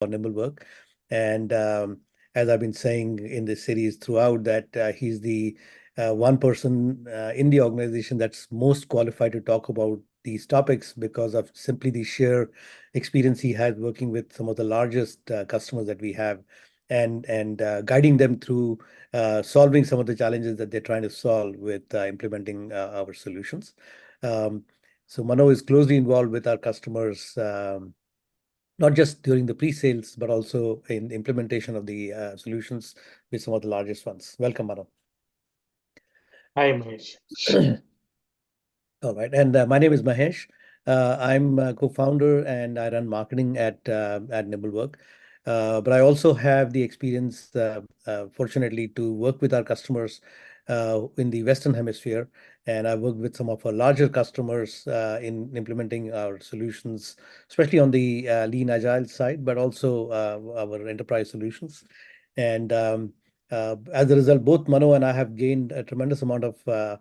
Nimble Work. And as I've been saying in this series throughout, that he's the one person in the organization that's most qualified to talk about these topics because of simply the sheer experience he has working with some of the largest customers that we have, and guiding them through solving some of the challenges that they're trying to solve with implementing our solutions. Um, so Mano is closely involved with our customers, not just during the pre-sales, but also in the implementation of the solutions with some of the largest ones. Welcome, Mano. Hi, Mahesh. All right. And my name is Mahesh. I'm a co-founder and I run marketing at Nimblework. But I also have the experience, fortunately, to work with our customers in the Western Hemisphere. And I worked with some of our larger customers in implementing our solutions, especially on the lean agile side, but also our enterprise solutions. And as a result, both Mano and I have gained a tremendous amount of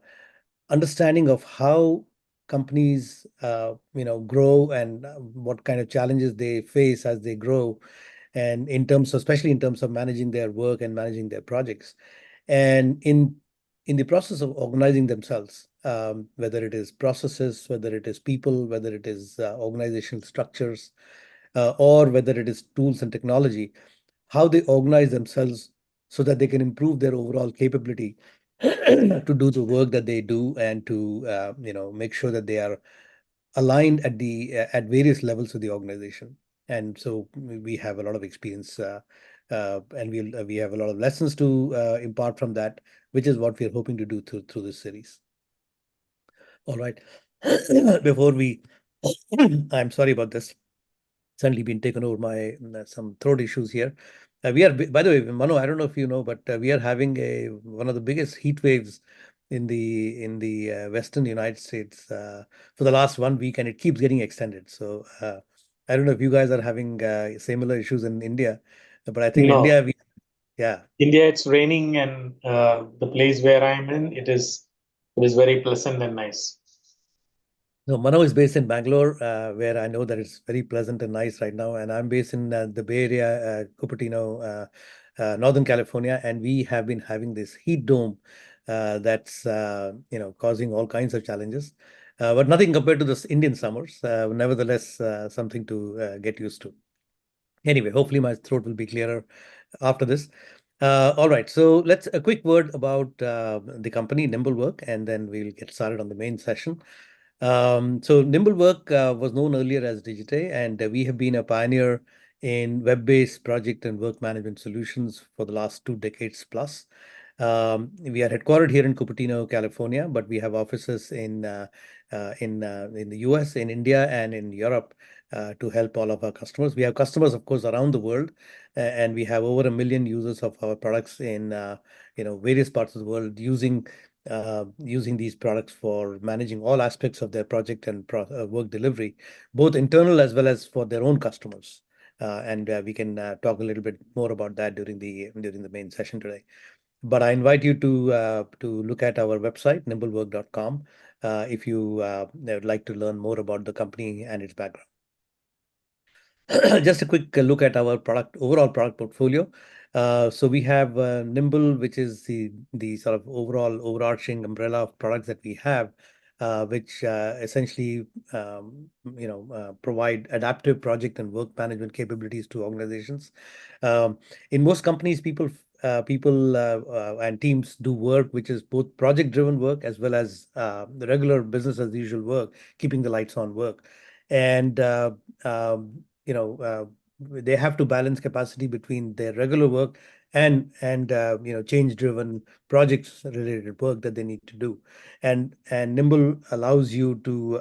understanding of how companies grow, and what kind of challenges they face as they grow, and in terms of, especially in terms of managing their work and managing their projects, and in the process of organizing themselves, whether it is processes, whether it is people, whether it is organizational structures, or whether it is tools and technology, how they organize themselves so that they can improve their overall capability to do the work that they do, and to make sure that they are aligned at the at various levels of the organization. And so we have a lot of experience, and we have a lot of lessons to impart from that, which is what we are hoping to do through this series. All right. Before we, I'm sorry about this. Suddenly been taken over my some throat issues here. We are, by the way, Mano, I don't know if you know, but we are having a one of the biggest heat waves in the Western United States for the last 1 week, and it keeps getting extended. So I don't know if you guys are having similar issues in India, but I think in No, India, yeah. India, it's raining, and the place where I'm in, it is very pleasant and nice. No, Mano is based in Bangalore, where I know that it's very pleasant and nice right now. And I'm based in the Bay Area, Cupertino, Northern California, and we have been having this heat dome that's causing all kinds of challenges, but nothing compared to the Indian summers. Nevertheless, something to get used to. Anyway, hopefully my throat will be clearer after this. All right, so let's a quick word about the company Nimblework, and then we'll get started on the main session. So Nimblework was known earlier as Digite, and we have been a pioneer in web-based project and work management solutions for the last 2 decades plus. We are headquartered here in Cupertino, California, but we have offices in the US, in India, and in Europe to help all of our customers. We have customers, of course, around the world, and we have over 1 million users of our products in various parts of the world using these products for managing all aspects of their project and work delivery, both internal as well as for their own customers. And we can talk a little bit more about that during the main session today. But I invite you to look at our website, nimblework.com, if you would like to learn more about the company and its background. Just a quick look at our overall product portfolio. So we have Nimble, which is the sort of overall overarching umbrella of products that we have, which essentially provide adaptive project and work management capabilities to organizations. Um, in most companies, people and teams do work which is both project-driven work as well as the regular business as usual work, keeping the lights on work. And they have to balance capacity between their regular work and change driven projects related work that they need to do. And Nimble allows you to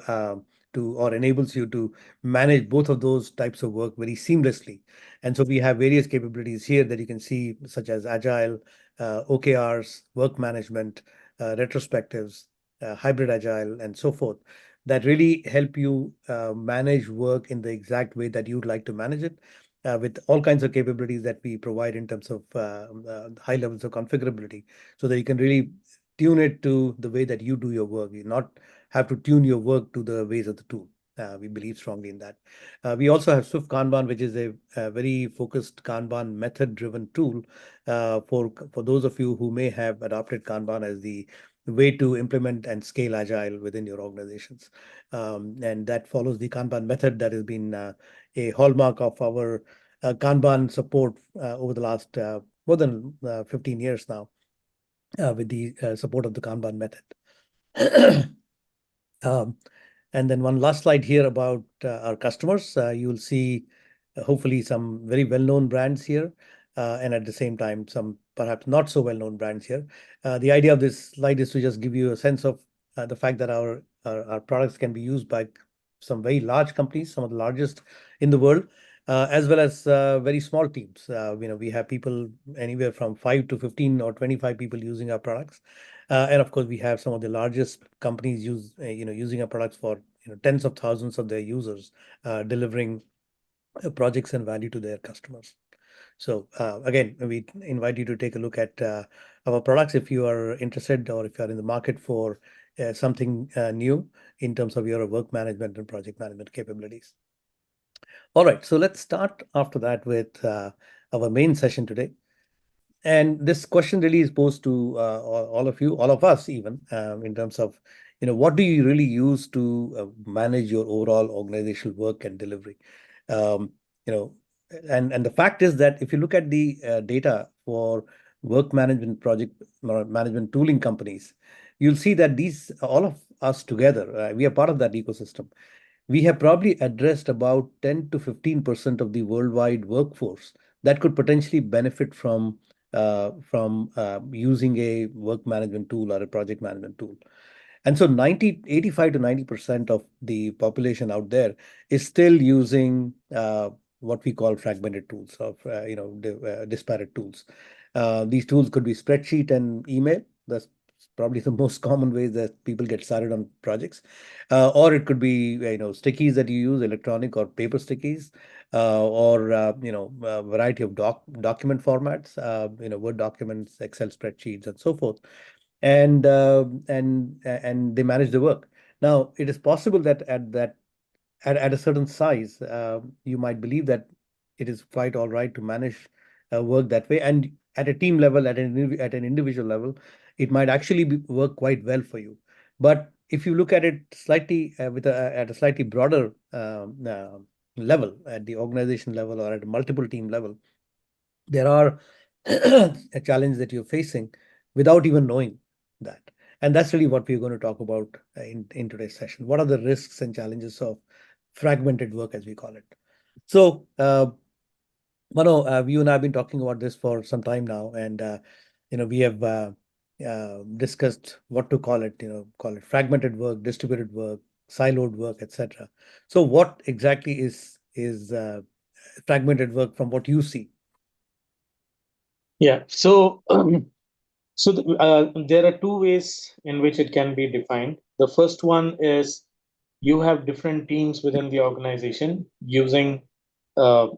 or enables you to manage both of those types of work very seamlessly. And so we have various capabilities here that you can see, such as agile, OKRs, work management, retrospectives, hybrid agile, and so forth, that really help you manage work in the exact way that you'd like to manage it, with all kinds of capabilities that we provide in terms of high levels of configurability, so that you can really tune it to the way that you do your work. You not have to tune your work to the ways of the tool. We believe strongly in that. We also have Swift Kanban, which is a very focused Kanban method-driven tool for those of you who may have adopted Kanban as the way to implement and scale agile within your organizations. And that follows the Kanban method that has been a hallmark of our Kanban support over the last more than 15 years now, with the support of the Kanban method. Um, and then one last slide here about our customers. You'll see hopefully some very well-known brands here, and at the same time, some perhaps not so well-known brands here. The idea of this slide is to just give you a sense of the fact that our products can be used by some very large companies, some of the largest in the world, as well as very small teams. We have people anywhere from 5 to 15 or 25 people using our products. And of course, we have some of the largest companies using our products for tens of thousands of their users, delivering projects and value to their customers. So again, we invite you to take a look at our products if you are interested, or if you are in the market for something new in terms of your work management and project management capabilities. All right, so let's start after that with our main session today. And this question really is posed to all of you, all of us even, in terms of, what do you really use to manage your overall organizational work and delivery? Um, you know, and the fact is that if you look at the data for work management project management tooling companies, you'll see that all of us together, we are part of that ecosystem. We have probably addressed about 10 to 15% of the worldwide workforce that could potentially benefit from using a work management tool or a project management tool. And so 85 to 90% of the population out there is still using what we call fragmented tools, of disparate tools. These tools could be spreadsheet and email. That's probably the most common ways that people get started on projects. Or it could be stickies that you use, electronic or paper stickies, or a variety of document formats, Word documents, Excel spreadsheets, and so forth. And they manage the work. Now, it is possible that at a certain size, you might believe that it is quite all right to manage work that way. And at a team level, at an individual level, it might actually work quite well for you. But if you look at it slightly at a slightly broader level, at the organization level or at a multiple team level, there are a challenge that you're facing without even knowing that. And that's really what we're going to talk about in today's session. What are the risks and challenges of fragmented work, as we call it? So, Mano, you and I have been talking about this for some time now, and we have discussed what to call it. Call it fragmented work, distributed work, siloed work, etc. So, what exactly is fragmented work from what you see? Yeah. There are two ways in which it can be defined. The first one is you have different teams within the organization using who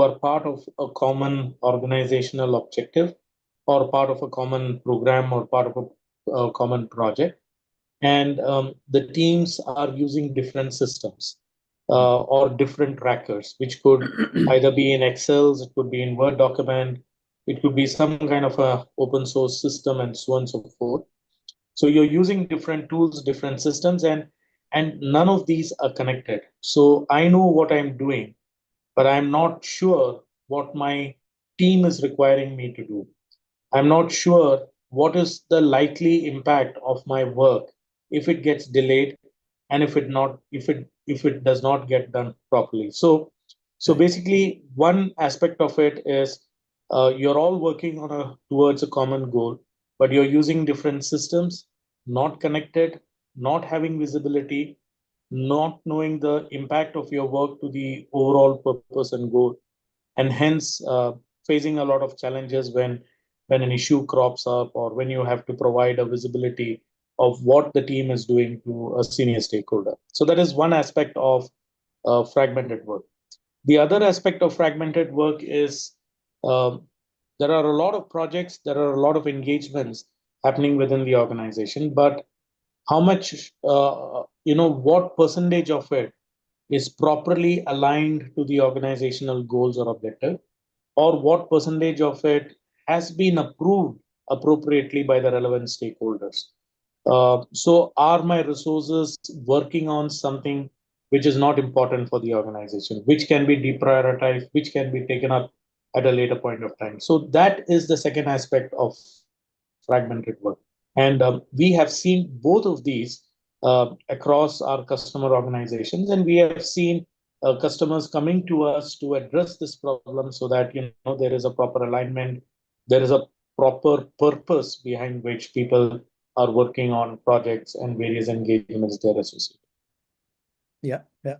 are part of a common organizational objective, or part of a common program, or part of a common project. And the teams are using different systems or different trackers, which could either be in Excel, it could be in Word document, it could be some kind of a open source system, and so on and so forth. So you're using different tools, different systems, and none of these are connected. So I know what I'm doing, but I'm not sure what my team is requiring me to do. I'm not sure what is the likely impact of my work if it gets delayed, and if it does not get done properly. So Right. basically, one aspect of it is you're all working on towards a common goal, but you're using different systems, not connected, not having visibility, not knowing the impact of your work to the overall purpose and goal, and hence facing a lot of challenges when an issue crops up, or when you have to provide a visibility of what the team is doing to a senior stakeholder. So that is one aspect of fragmented work. The other aspect of fragmented work is um, there are a lot of projects, there are a lot of engagements happening within the organization, but how much what percentage of it is properly aligned to the organizational goals or objective, or what percentage of it has been approved appropriately by the relevant stakeholders. So, are my resources working on something which is not important for the organization, which can be deprioritized, which can be taken up at a later point of time? So, that is the second aspect of fragmented work. And we have seen both of these across our customer organizations, and we have seen customers coming to us to address this problem so that there is a proper alignment, there is a proper purpose behind which people are working on projects and various engagements they're associated. Yeah, yeah.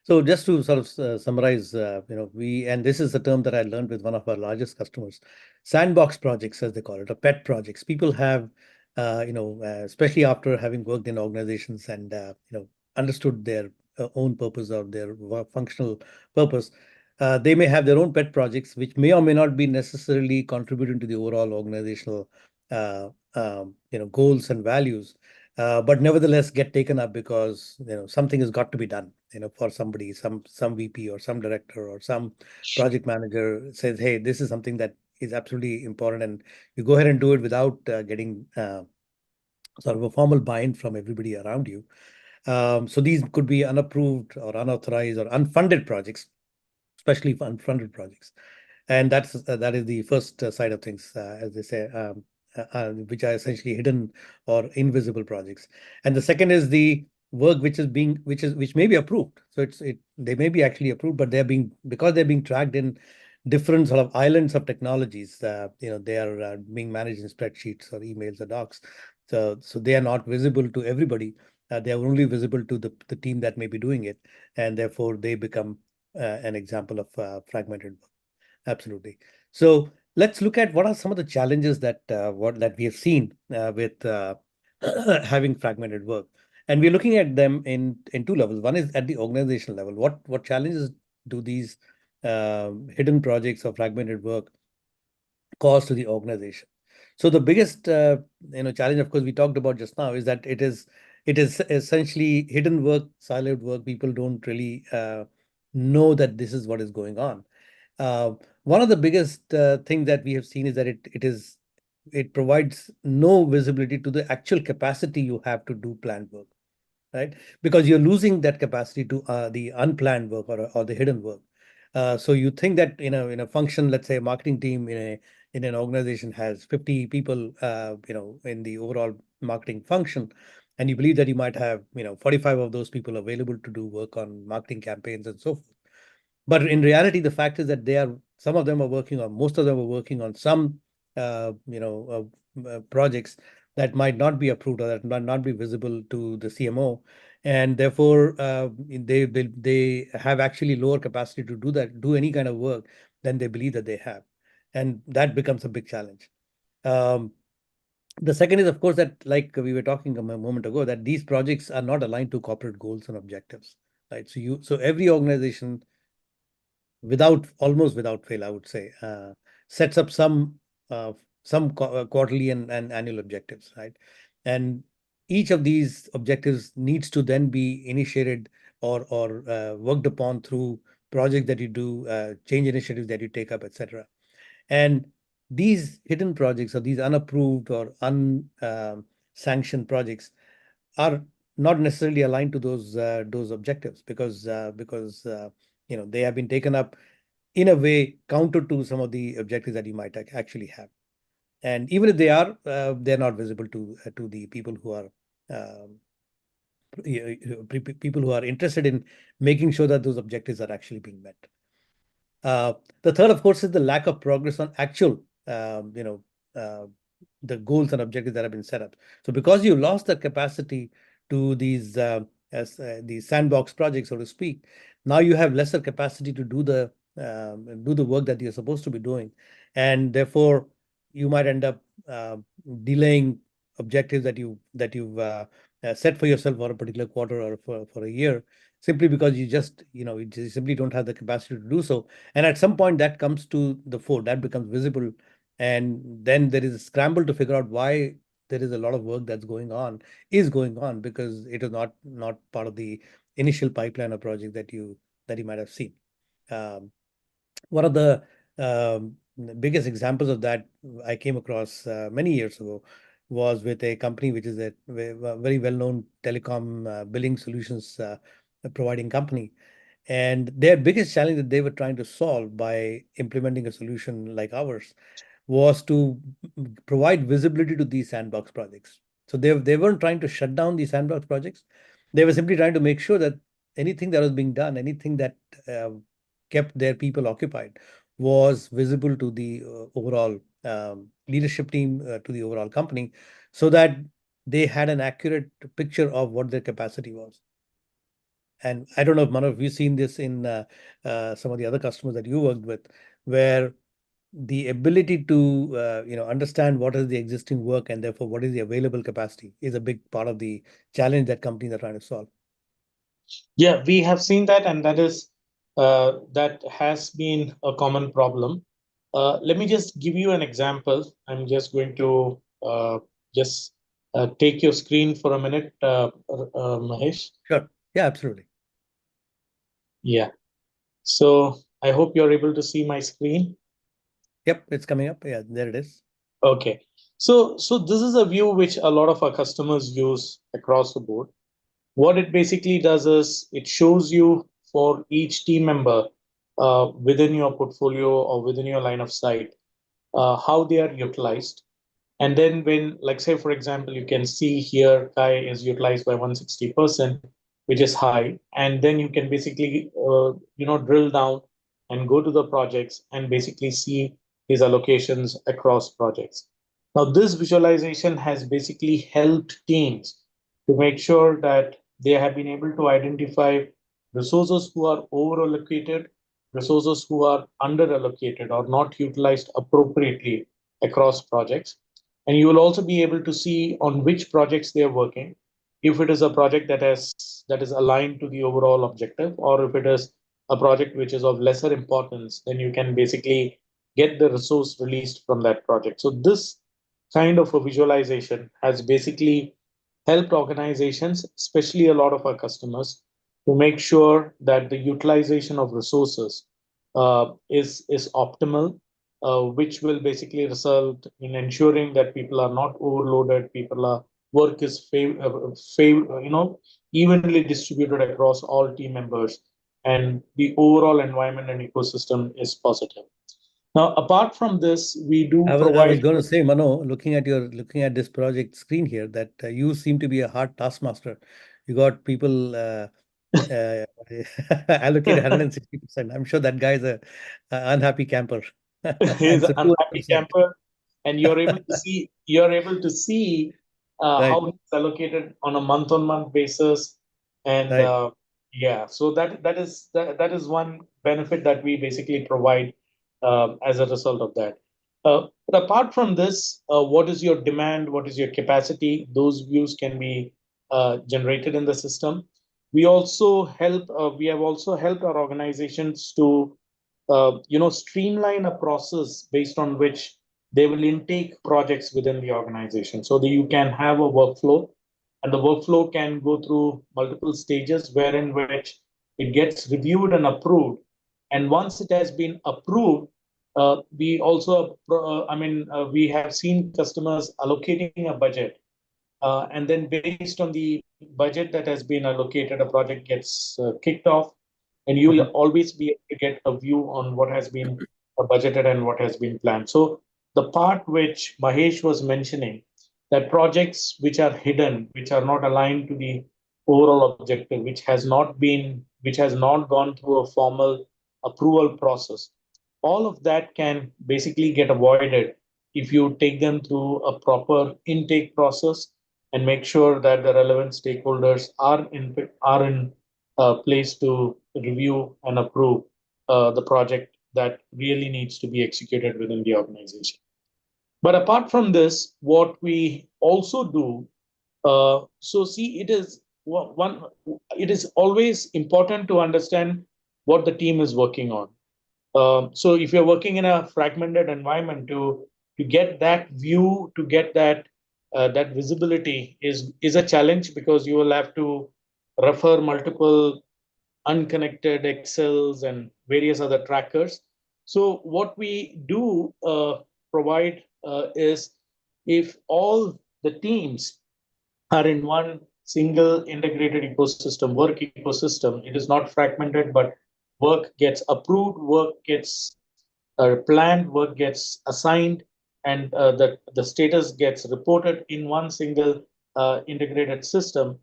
So just to sort of summarize, and this is a term that I learned with one of our largest customers, sandbox projects, as they call it, or pet projects. People have, especially after having worked in organizations and, understood their own purpose or their functional purpose, they may have their own pet projects, which may or may not be necessarily contributing to the overall organizational, goals and values, but nevertheless get taken up because something has got to be done. For somebody, some VP or some director or some project manager says, "Hey, this is something that is absolutely important," and you go ahead and do it without getting sort of a formal buy-in from everybody around you. So these could be unapproved or unauthorized or unfunded projects, especially for unfunded projects. And that is the first side of things, as they say, which are essentially hidden or invisible projects. And the second is the work which may be approved. So they may be actually approved, but they're being because they're being tracked in different sort of islands of technologies. They are being managed in spreadsheets or emails or docs. So they are not visible to everybody. They are only visible to the team that may be doing it, and therefore they become an example of fragmented work. Absolutely. So let's look at what are some of the challenges that we have seen with having fragmented work, and we're looking at them in two levels. One is at the organizational level. What challenges do these hidden projects or fragmented work cause to the organization? So the biggest challenge, of course, we talked about just now, is that it is essentially hidden work, siloed work. People don't really know that this is what is going on. One of the biggest thing that we have seen is that it provides no visibility to the actual capacity you have to do planned work, right? Because you're losing that capacity to the unplanned work or the hidden work. So you think that in a function, let's say a marketing team in an organization has 50 people, in the overall marketing function, and you believe that you might have 45 of those people available to do work on marketing campaigns and so forth. But in reality, the fact is that some of them are working on, most of them are working on some, projects that might not be approved or that might not be visible to the CMO, and therefore they have actually lower capacity to do any kind of work than they believe that they have, and that becomes a big challenge. Um, the second is, of course, that like we were talking a moment ago, that these projects are not aligned to corporate goals and objectives, right? So every organization almost without fail, I would say, sets up some quarterly and annual objectives, right? And each of these objectives needs to then be initiated or worked upon through projects that you do, change initiatives that you take up, etc. And these hidden projects or these unapproved or unsanctioned projects are not necessarily aligned to those objectives because they have been taken up in a way counter to some of the objectives that you might actually have. And even if they are, they're not visible to the people who are um, people who are interested in making sure that those objectives are actually being met. The third, of course, is the lack of progress on actual, uh, the goals and objectives that have been set up. So because you lost the capacity to these sandbox projects, so to speak, now you have lesser capacity to do the work that you're supposed to be doing, and therefore you might end up delaying objectives that you've set for yourself for a particular quarter or for a year, simply because you just simply don't have the capacity to do so. And at some point that comes to the fore, that becomes visible, and then there is a scramble to figure out why there is a lot of work is going on because it is not part of the initial pipeline of project that you might have seen. Um, One of the biggest examples of that I came across many years ago was with a company which is a very well-known telecom billing solutions providing company. And their biggest challenge that they were trying to solve by implementing a solution like ours was to provide visibility to these sandbox projects. So they weren't trying to shut down these sandbox projects. They were simply trying to make sure that anything that was being done, anything that uh, kept their people occupied, was visible to the overall leadership team, to the overall company, so that they had an accurate picture of what their capacity was. And I don't know if Manav, have you seen this in some of the other customers that you worked with, where the ability to understand what is the existing work and therefore what is the available capacity is a big part of the challenge that companies are trying to solve. Yeah, we have seen that, and that has been a common problem. Let me just give you an example. I'm just going to just take your screen for a minute, Mahesh. Sure. Yeah, absolutely. Yeah. So I hope you're able to see my screen. Yep, it's coming up. Yeah, there it is. Okay. So this is a view which a lot of our customers use across the board. What it basically does is it shows you for each team member within your portfolio or within your line of sight how they are utilized. And then when, like say, for example, you can see here Kai is utilized by 160%, which is high. And then you can basically, drill down and go to the projects and basically see his allocations across projects. Now, this visualization has basically helped teams to make sure that they have been able to identify resources who are over allocated, resources who are under allocated or not utilized appropriately across projects. And you will also be able to see on which projects they are working, if it is a project that is aligned to the overall objective, or if it is a project which is of lesser importance, then you can basically get the resource released from that project. So this kind of a visualization has basically helped organizations, especially a lot of our customers, to make sure that the utilization of resources is optimal, which will basically result in ensuring that people are not overloaded, people are work is evenly distributed across all team members, and the overall environment and ecosystem is positive. Now, apart from this, we do I was provide. going to say, Mano, looking at this project screen here, that you seem to be a hard taskmaster. You got people uh, allocated 160%. I'm sure that guy's a unhappy camper. And Is so an unhappy 200%. camper, and you're able to see Right, how it's allocated on a month-on-month basis, and right. yeah, so that is one benefit that we basically provide as a result of that. But apart from this, what is your demand? What is your capacity? Those views can be generated in the system. We have also helped our organizations to streamline a process based on which they will intake projects within the organization, so that you can have a workflow, and the workflow can go through multiple stages wherein which it gets reviewed and approved. And once it has been approved, we have seen customers allocating a budget, and then based on the budget that has been allocated, a project gets kicked off, and you will Mhm. always be able to get a view on what has been budgeted and what has been planned. So the part which Mahesh was mentioning, that projects which are hidden, which are not aligned to the overall objective, which has not gone through a formal approval process, all of that can basically get avoided if you take them through a proper intake process and make sure that the relevant stakeholders are in place to review and approve the project that really needs to be executed within the organization. But apart from this, what we also do, so see, it is always important to understand what the team is working on. So if you're working in a fragmented environment, to get that view, to get that visibility is a challenge, because you will have to refer multiple unconnected Excels and various other trackers. So what we do provide is, if all the teams are in one single integrated ecosystem, work ecosystem, it is not fragmented, but work gets approved, work gets planned, work gets assigned, and the status gets reported in one single integrated system.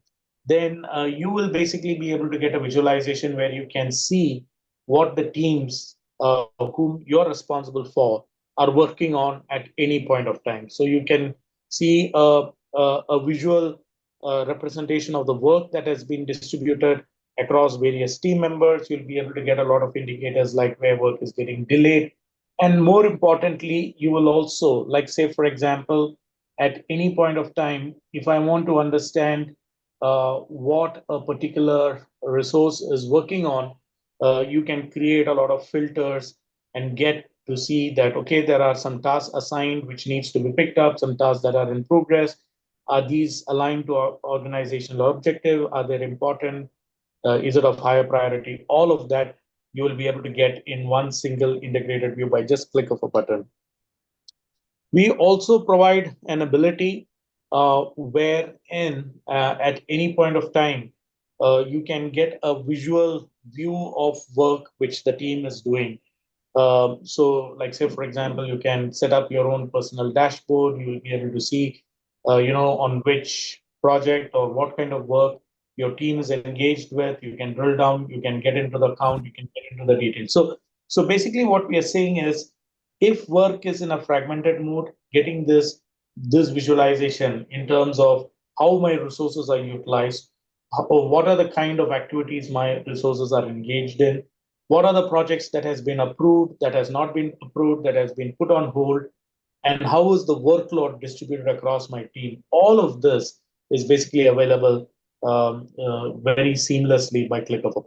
Then you will basically be able to get a visualization where you can see what the teams whom you're responsible for are working on at any point of time. So you can see a visual representation of the work that has been distributed across various team members. You'll be able to get a lot of indicators like where work is getting delayed. And more importantly, you will also, like, say, for example, at any point of time, if I want to understand what a particular resource is working on, you can create a lot of filters and get to see that, okay, there are some tasks assigned which needs to be picked up, some tasks that are in progress. Are these aligned to our organizational objective? Are they important? Is it of higher priority? All of that you will be able to get in one single integrated view by just click of a button. We also provide an ability wherein at any point of time you can get a visual view of work which the team is doing. So, like, say, for example, you can set up your own personal dashboard. You will be able to see, on which project or what kind of work your team is engaged with. You can drill down, you can get into the count, you can get into the details. So basically, what we are saying is, if work is in a fragmented mode, getting this visualization in terms of how my resources are utilized, or what are the kind of activities my resources are engaged in, what are the projects that has been approved, that has not been approved, that has been put on hold, and how is the workload distributed across my team. All of this is basically available very seamlessly by click of a.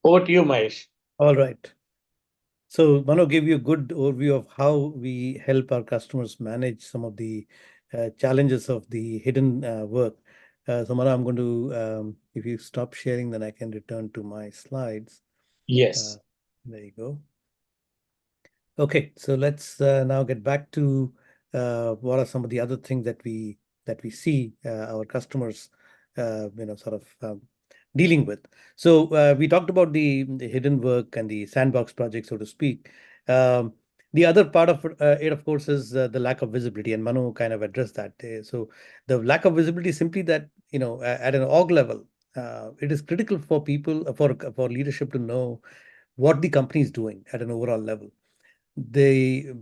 Over to you, Mahesh. All right. So, Mano gave you a good overview of how we help our customers manage some of the challenges of the hidden work. So, Mano, I'm going to, if you stop sharing, then I can return to my slides. Uh, Yes. there you go. Okay, so let's now get back to what are some of the other things that we see our customers, sort of dealing with. So we talked about the hidden work and the sandbox project, so to speak. The other part of it, of course, is the lack of visibility, and Manu kind of addressed that. So the lack of visibility is simply that, at an org level, it is critical for people, for leadership to know what the company is doing at an overall level. The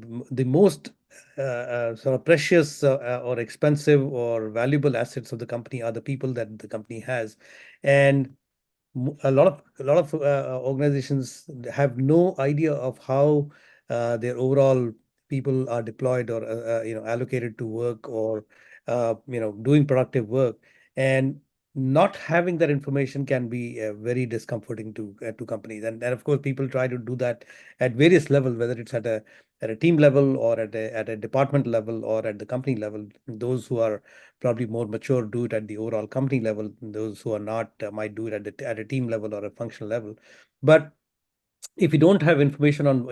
most sort of precious or expensive or valuable assets of the company are the people that the company has, and a lot of organizations have no idea of how their overall people are deployed or allocated to work, or doing productive work. And not having that information can be very discomforting to companies. And of course, people try to do that at various levels, whether it's at a team level, or at a department level, or at the company level. Those who are probably more mature do it at the overall company level. Those who are not might do it at a team level or a functional level. But if you don't have information on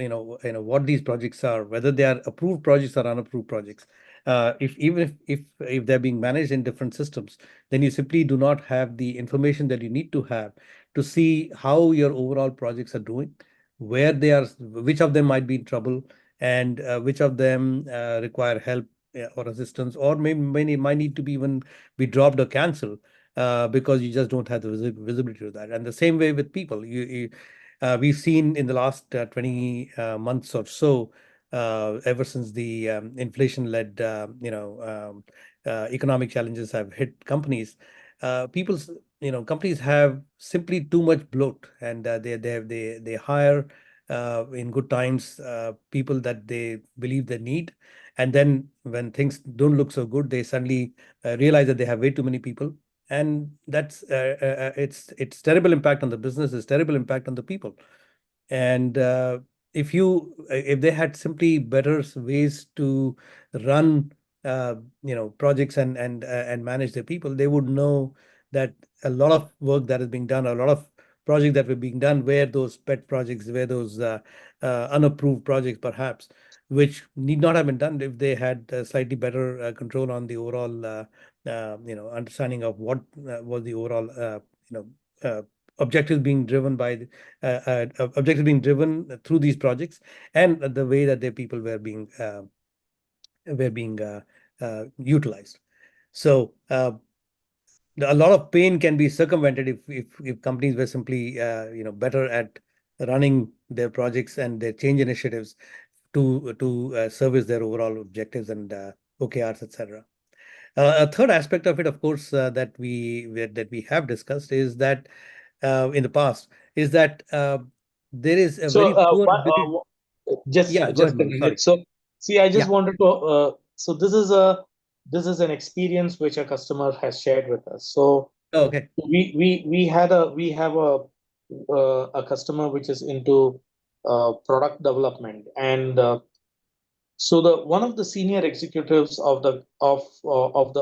what these projects are, whether they are approved projects or unapproved projects, if even if they're being managed in different systems, then you simply do not have the information that you need to have to see how your overall projects are doing, where they are, which of them might be in trouble, and which of them require help or assistance, or maybe many might need to be even be dropped or canceled, because you just don't have the visibility to that. And the same way with people, we've seen in the last 20 months or so, ever since the inflation-led, economic challenges have hit companies. Companies have simply too much bloat, and they hire in good times people that they believe they need, and then when things don't look so good, they suddenly realize that they have way too many people, and that's it's terrible impact on the business, it's terrible impact on the people. And if they had simply better ways to run projects and manage their people, they would know that a lot of work that is being done, a lot of projects that were being done, were those pet projects, were those unapproved projects, perhaps, which need not have been done if they had slightly better control on the overall, understanding of what was the overall, objectives being driven by objectives being driven through these projects, and the way that their people were being utilized. So a lot of pain can be circumvented if companies were simply better at running their projects and their change initiatives to service their overall objectives and OKRs, etc. A third aspect of it, of course, that we have discussed is that in the past is that there is a So, very poor ability. just Yeah, go ahead, just a Manoj. minute. Sorry. So, see, I just Yeah. wanted to. So this is an experience which a customer has shared with us. So Oh, okay. we have a customer which is into product development, and so the one of the senior executives of the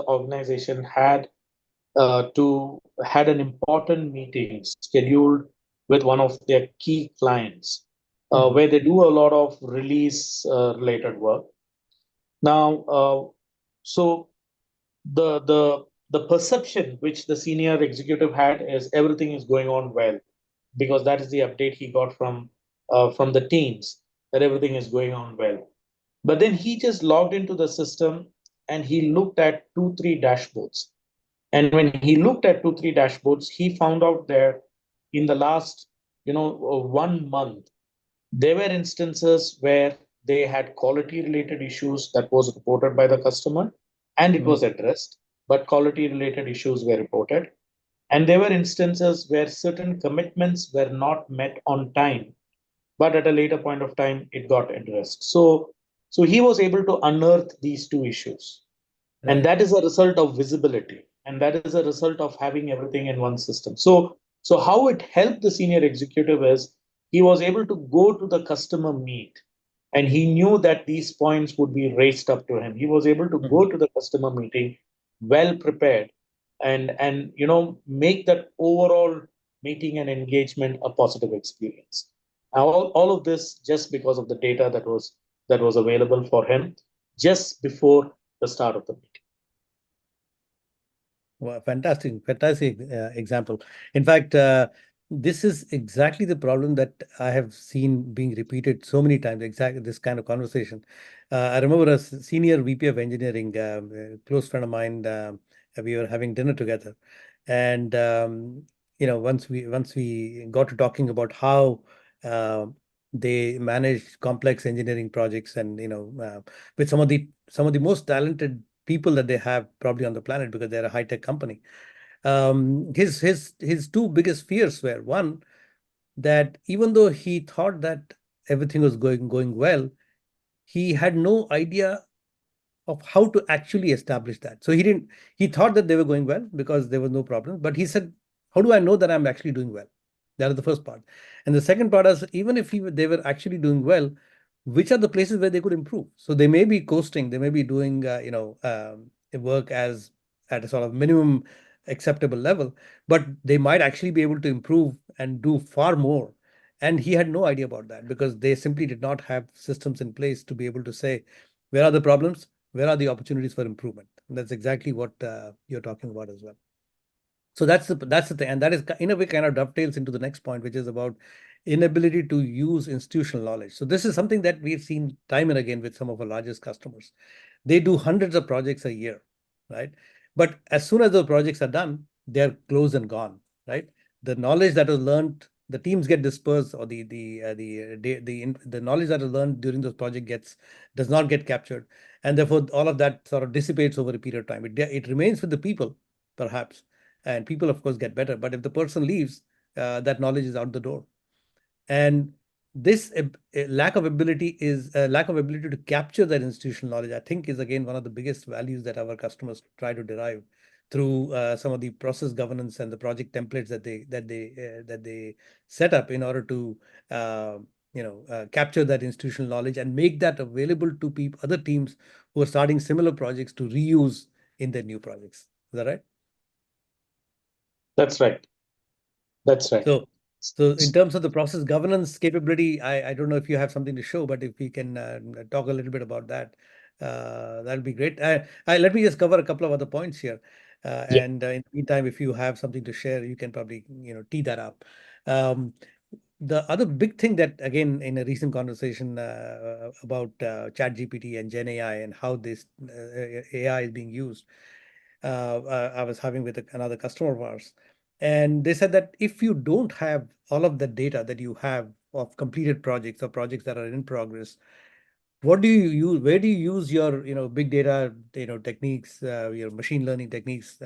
organization had an important meeting scheduled with one of their key clients, Hmm. where they do a lot of release related work. Now, so the perception which the senior executive had is everything is going on well, because that is the update he got from the teams, that everything is going on well. But then he just logged into the system and he looked at two, three dashboards. And when he looked at two, three dashboards, he found out there in the last, 1 month, there were instances where they had quality related issues that was reported by the customer and it Hmm. was addressed, but quality related issues were reported. And there were instances where certain commitments were not met on time, but at a later point of time, it got addressed. So he was able to unearth these two issues. And Right. that is a result of visibility. And that is a result of having everything in one system. So how it helped the senior executive is he was able to go to the customer meet and he knew that these points would be raised up to him. He was able to Hmm. go to the customer meeting well prepared and make that overall meeting and engagement a positive experience. Now, all of this just because of the data that was available for him just before the start of the meeting. Well, fantastic, fantastic example. In fact, this is exactly the problem that I have seen being repeated so many times. Exactly this kind of conversation. I remember a senior VP of engineering, a close friend of mine. We were having dinner together, and once we got to talking about how uh, they manage complex engineering projects, and with some of the most talented people that they have probably on the planet, because they're a high-tech company. His two biggest fears were, one, that even though he thought that everything was going well, he had no idea of how to actually establish that. So he thought that they were going well because there was no problem. But he said, how do I know that I'm actually doing well? That is the first part. And the second part is, even if they were actually doing well, which are the places where they could improve? So they may be coasting, they may be doing, work as at a sort of minimum acceptable level, but they might actually be able to improve and do far more. And he had no idea about that because they simply did not have systems in place to be able to say, where are the problems? Where are the opportunities for improvement? And that's exactly what you're talking about as well. So that's the thing, and that is in a way kind of dovetails into the next point, which is about inability to use institutional knowledge. So this is something that we've seen time and again with some of our largest customers. They do hundreds of projects a year, right? But as soon as those projects are done, they're closed and gone, right? The knowledge that was learned, the teams get dispersed, or the knowledge that is learned during those project gets does not get captured, and therefore all of that sort of dissipates over a period of time. It remains with the people, perhaps, and people of course get better, but if the person leaves, that knowledge is out the door. And this lack of ability to capture that institutional knowledge, I think, is again one of the biggest values that our customers try to derive through some of the process governance and the project templates that they set up in order to capture that institutional knowledge and make that available to other teams who are starting similar projects to reuse in their new projects. Is that right? That's right. That's right. So in terms of the process governance capability, I don't know if you have something to show, but if we can talk a little bit about that, that'll be great. Let me just cover a couple of other points here. Yeah. And in the meantime, if you have something to share, you can probably, tee that up. Um, the other big thing that, again, in a recent conversation about ChatGPT and Gen AI and how this AI is being used, I was having with another customer of ours. And they said that if you don't have all of the data that you have of completed projects or projects that are in progress, what do you use? Where do you use your, big data, techniques, your machine learning techniques,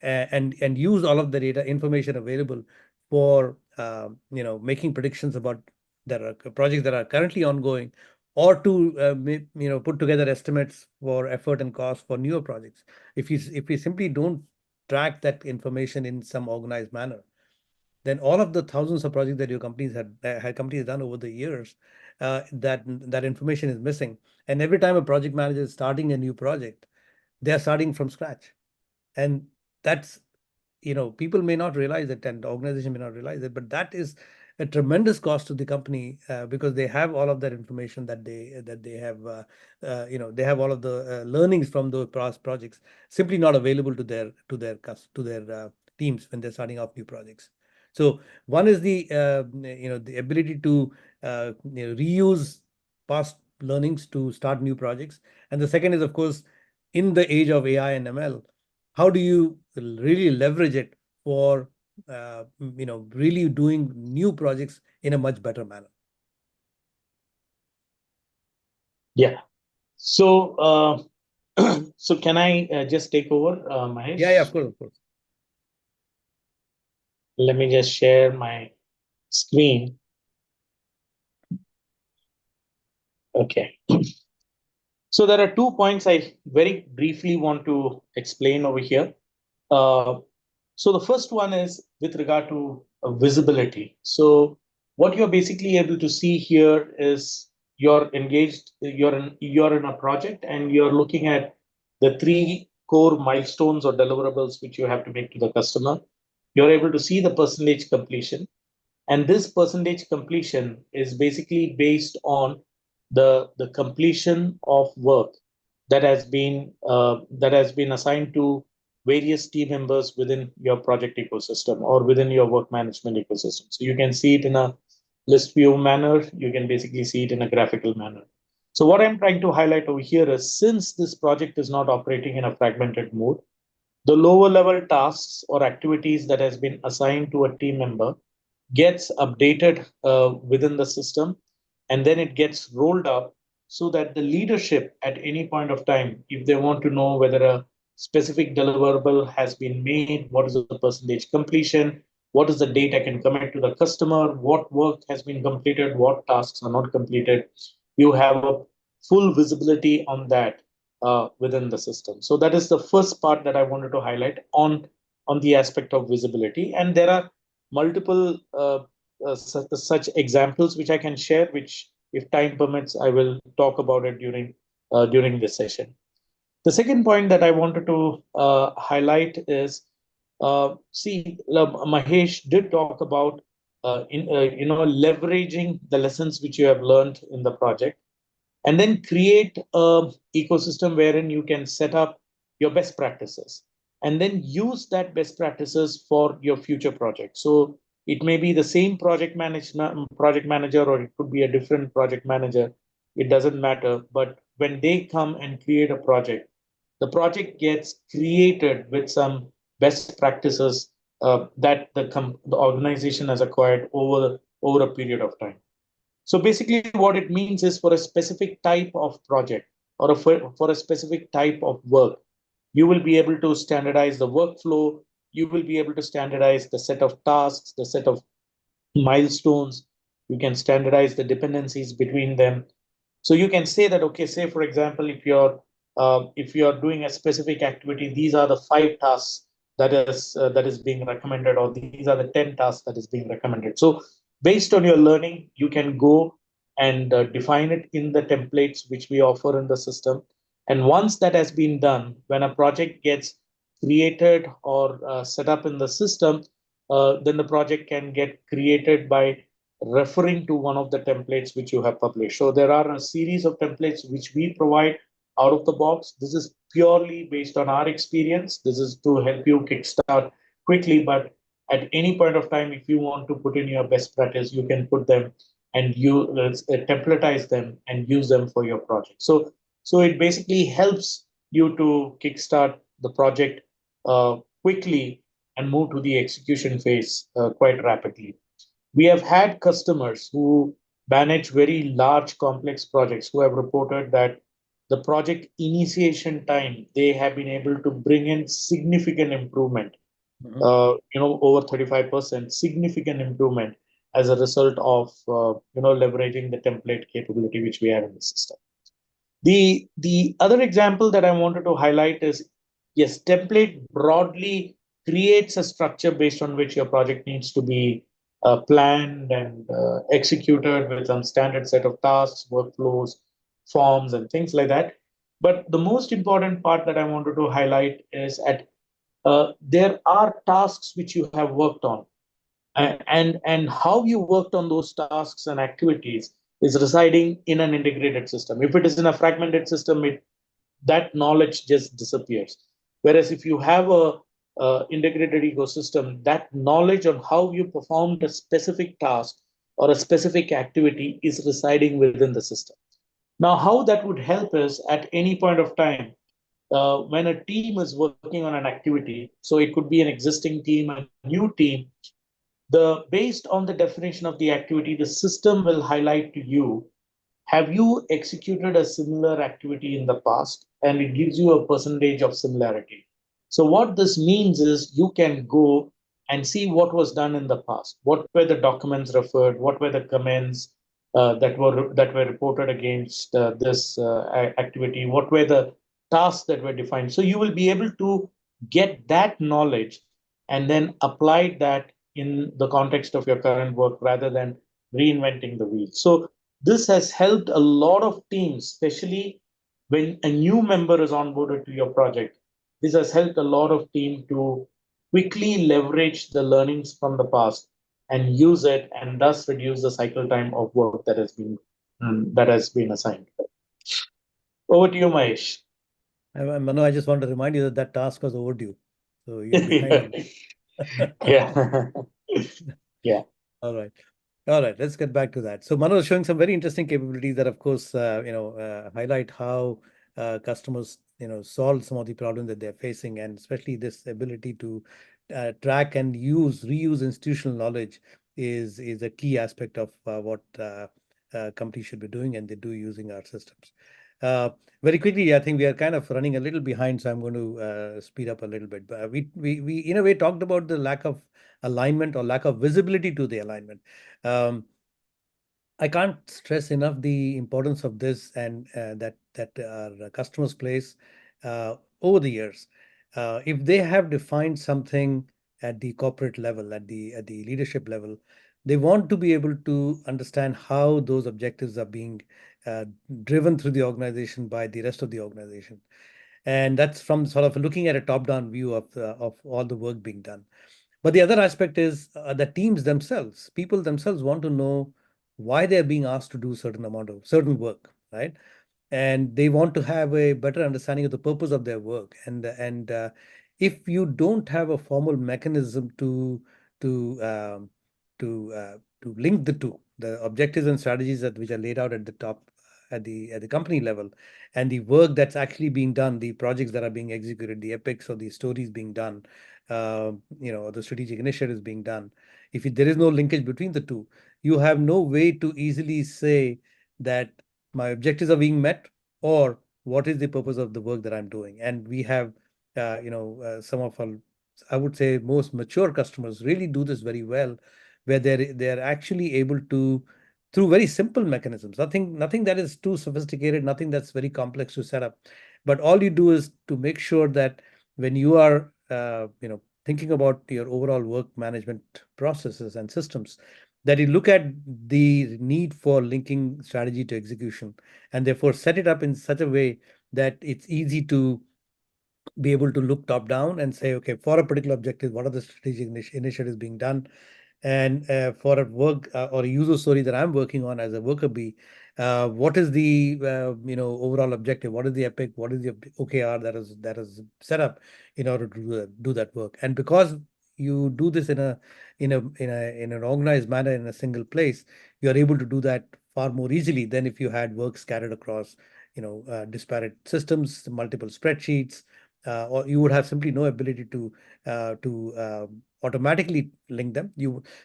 and use all of the data information available for, making predictions about projects that are currently ongoing, or to, put together estimates for effort and cost for newer projects. If you simply don't track that information in some organized manner, then all of the thousands of projects that your companies done over the years, that information is missing. And every time a project manager is starting a new project, they are starting from scratch. And that's, people may not realize it, and the organization may not realize it, but that is a tremendous cost to the company, because they have all of that information that they have, they have all of the learnings from those past projects simply not available to their teams when they're starting off new projects. So one is the ability to reuse past learnings to start new projects, and the second is, of course, in the age of AI and ML, how do you really leverage it for really doing new projects in a much better manner? Yeah. So, so can I just take over, Yeah, yeah, Mahesh? of course, of course. Let me just share my screen. Okay. So there are 2 points I very briefly want to explain over here. Uh, so the first one is with regard to visibility. So what you're basically able to see here is you're engaged, you're in a project, and you're looking at the three core milestones or deliverables which you have to make to the customer. You're able to see the percentage completion, and this percentage completion is basically based on the completion of work that has been assigned to various team members within your project ecosystem or within your work management ecosystem. So you can see it in a list view manner, you can basically see it in a graphical manner. So what I'm trying to highlight over here is, since this project is not operating in a fragmented mode, the lower level tasks or activities that has been assigned to a team member gets updated within the system, and then it gets rolled up so that the leadership at any point of time, if they want to know whether a specific deliverable has been made, what is the percentage completion, what is the date I can commit to the customer, what work has been completed, what tasks are not completed, you have a full visibility on that within the system. So that is the first part that I wanted to highlight on the aspect of visibility. And there are multiple such examples which I can share, which, if time permits, I will talk about it during this session. The second point that I wanted to highlight is, Mahesh did talk about leveraging the lessons which you have learned in the project, and then create a ecosystem wherein you can set up your best practices and then use that best practices for your future project. So it may be the same project manager, or it could be a different project manager. It doesn't matter. But when they come and create a project, the project gets created with some best practices that the organization has acquired over a period of time. So basically, what it means is, for a specific type of project, or for a specific type of work, you will be able to standardize the workflow. You will be able to standardize the set of tasks, the set of milestones. You can standardize the dependencies between them. So you can say that, okay, say for example, if you're doing a specific activity, these are the 5 tasks that is being recommended, or these are the 10 tasks that is being recommended. So Based on your learning, you can go and define it in the templates which we offer in the system. And once that has been done, when a project gets created or set up in the system, then the project can get created by referring to one of the templates which you have published. So there are a series of templates which we provide out of the box. This is purely based on our experience. This is to help you kickstart quickly, but at any point of time, if you want to put in your best practice, you can put them and you templatize them and use them for your project. So it basically helps you to kickstart the project quickly and move to the execution phase quite rapidly. We have had customers who manage very large complex projects who have reported that the project initiation time, they have been able to bring in significant improvement, Mhm. over 35% significant improvement as a result of leveraging the template capability which we have in the system. The other example that I wanted to highlight is, yes, template broadly creates a structure based on which your project needs to be planned and executed with some standard set of tasks, workflows, forms, and things like that. But the most important part that I wanted to highlight is at there are tasks which you have worked on, and how you worked on those tasks and activities is residing in an integrated system. If it is in a fragmented system, that knowledge just disappears. Whereas if you have a integrated ecosystem, that knowledge on how you performed a specific task or a specific activity is residing within the system. Now, how that would help is at any point of time, when a team is working on an activity, so it could be an existing team, a new team, based on the definition of the activity, the system will highlight to you, have you executed a similar activity in the past? And it gives you a percentage of similarity. So what this means is you can go and see what was done in the past. What were the documents referred? What were the comments that were reported against this activity? What were the tasks that were defined? So you will be able to get that knowledge and then apply that in the context of your current work rather than reinventing the wheel. So this has helped a lot of teams, especially when a new member is onboarded to your project. This has helped a lot of team to quickly leverage the learnings from the past and use it, and thus reduce the cycle time of work that has been assigned. Over to you, Mahesh. Manu, I just want to remind you that that task was overdue. So you're behind on that. Yeah. Yeah. All right. All right, let's get back to that. So Manu is showing some very interesting capabilities that, of course, highlight how customers, solve some of the problems that they're facing, and especially this ability to track and reuse institutional knowledge is a key aspect of what companies should be doing, and they do using our systems. Uh, Very quickly, I think we are kind of running a little behind, so I'm going to speed up a little bit. But we in a way talked about the lack of alignment or lack of visibility to the alignment. Um, I can't stress enough the importance of this, and that our customers place over the years. If they have defined something at the corporate level, at the leadership level, they want to be able to understand how those objectives are being uh, driven through the organization by the rest of the organization, and that's from sort of looking at a top-down view of all the work being done. But the other aspect is the teams themselves. People themselves want to know why they're being asked to do certain amount of certain work, right? And they want to have a better understanding of the purpose of their work. And if you don't have a formal mechanism to um, to link the two, the objectives and strategies that which are laid out at the top at the company level, and the work that's actually being done, the projects that are being executed, the epics or the stories being done, the strategic initiatives being done. If there is no linkage between the two, you have no way to easily say that my objectives are being met, or what is the purpose of the work that I'm doing. And we have, some of our, I would say, most mature customers really do this very well, where they're actually able to, through very simple mechanisms, nothing that is too sophisticated, nothing that's very complex to set up. But all you do is to make sure that when you are thinking about your overall work management processes and systems, that you look at the need for linking strategy to execution, and therefore set it up in such a way that it's easy to be able to look top down and say, okay, for a particular objective, what are the strategic initiatives being done? And for a work or a user story that I'm working on as a worker bee, what is the overall objective? What is the epic? What is the OKR that is set up in order to do that work? And because you do this in an organized manner in a single place, you are able to do that far more easily than if you had work scattered across disparate systems, multiple spreadsheets, or you would have simply no ability to automatically link them.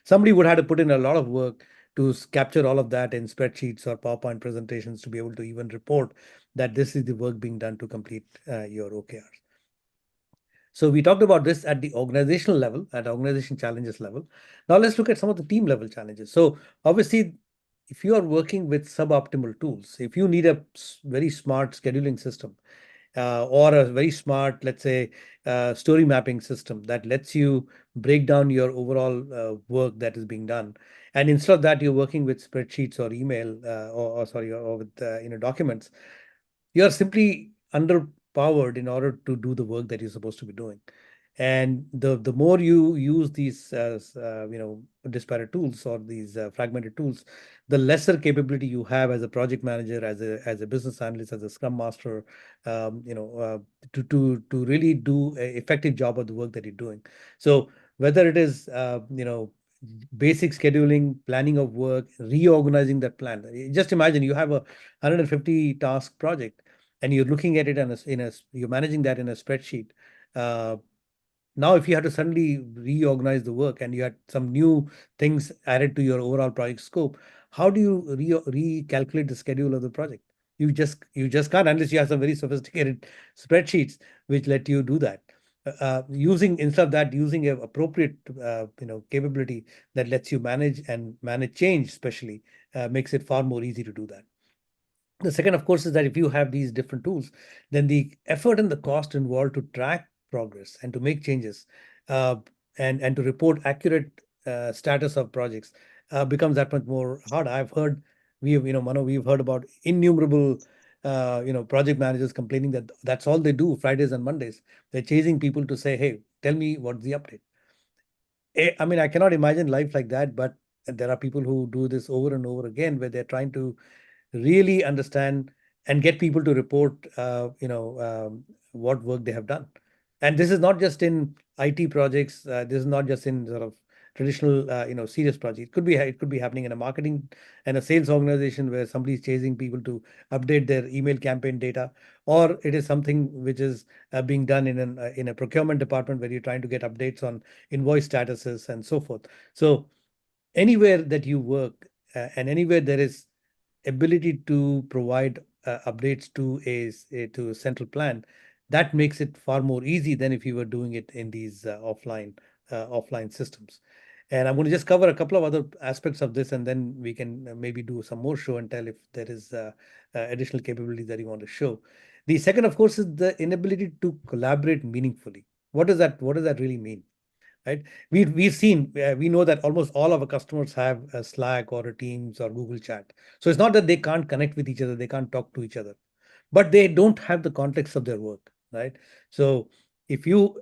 Somebody would have to put in a lot of work to capture all of that in spreadsheets or PowerPoint presentations to be able to even report that this is the work being done to complete your OKRs. So we talked about this at the organizational level, at organization challenges level. Now let's look at some of the team level challenges. So obviously, if you are working with suboptimal tools, if you need a very smart scheduling system, or a very smart, let's say, story mapping system that lets you break down your overall work that is being done. And instead of that, you're working with spreadsheets or email, or sorry, or with documents. You're simply underpowered in order to do the work that you're supposed to be doing. And the more you use these disparate tools or these fragmented tools, the lesser capability you have as a project manager, as a business analyst, as a scrum master, to really do an effective job of the work that you're doing. So whether it is basic scheduling, planning of work, reorganizing that plan. Just imagine you have a 150 task project, and you're looking at it you're managing that in a spreadsheet. Uh, Now, if you had to suddenly reorganize the work and you had some new things added to your overall project scope, how do you recalculate the schedule of the project? You just can't, unless you have some very sophisticated spreadsheets which let you do that. Using Instead of that, using a appropriate capability that lets you manage change, especially, makes it far more easy to do that. The second, of course, is that if you have these different tools, then the effort and the cost involved to track progress and to make changes, uh, and to report accurate status of projects becomes that much more hard. I've heard Mano, we've heard about innumerable project managers complaining that that's all they do Fridays and Mondays. They're chasing people to say, hey, tell me what's the update. I mean, I cannot imagine life like that, but there are people who do this over and over again, where they're trying to really understand and get people to report, what work they have done. And this is not just in IT projects. This is not just in sort of traditional, serious projects. It could be happening in a marketing and a sales organization where somebody is chasing people to update their email campaign data, or it is something which is being done in a procurement department where you're trying to get updates on invoice statuses and so forth. So anywhere that you work, and anywhere there is ability to provide updates to a central plan, that makes it far more easy than if you were doing it in these offline systems. And I'm going to just cover a couple of other aspects of this, and then we can maybe do some more show and tell if there is additional capabilities that you want to show. The second, of course, is the inability to collaborate meaningfully. What does that really mean? Right? We know that almost all of our customers have a Slack or a Teams or Google Chat. So it's not that they can't connect with each other, they can't talk to each other, but they don't have the context of their work, right? So if you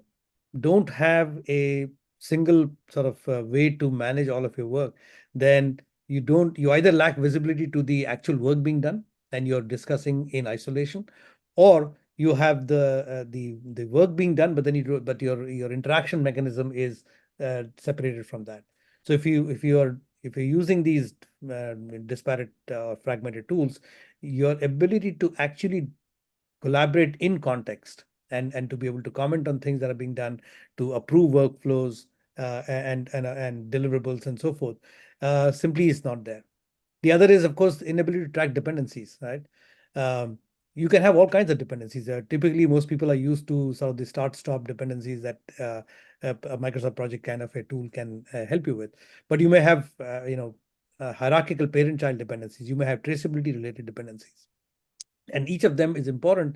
don't have a single sort of way to manage all of your work, then you either lack visibility to the actual work being done and you're discussing in isolation, or you have the work being done, but then your interaction mechanism is separated from that. So if you're using these disparate fragmented tools, your ability to actually collaborate in context and to be able to comment on things that are being done, to approve workflows, and deliverables and so forth, simply is not there. The other is, of course, inability to track dependencies, right? Um, you can have all kinds of dependencies. Typically, most people are used to sort of the start-stop dependencies that a Microsoft project kind of a tool can help you with. But you may have, hierarchical parent-child dependencies. You may have traceability-related dependencies. And each of them is important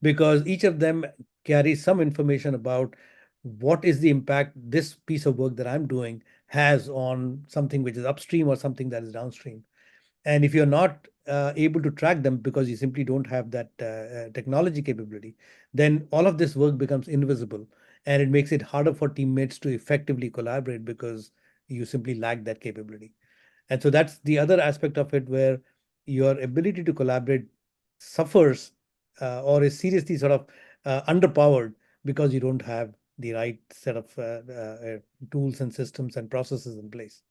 because each of them carries some information about what is the impact this piece of work that I'm doing has on something which is upstream or something that is downstream. And if you're not able to track them because you simply don't have that technology capability, then all of this work becomes invisible, and it makes it harder for teammates to effectively collaborate because you simply lack that capability. And so that's the other aspect of it, where your ability to collaborate suffers or is seriously sort of underpowered because you don't have the right set of tools and systems and processes in place.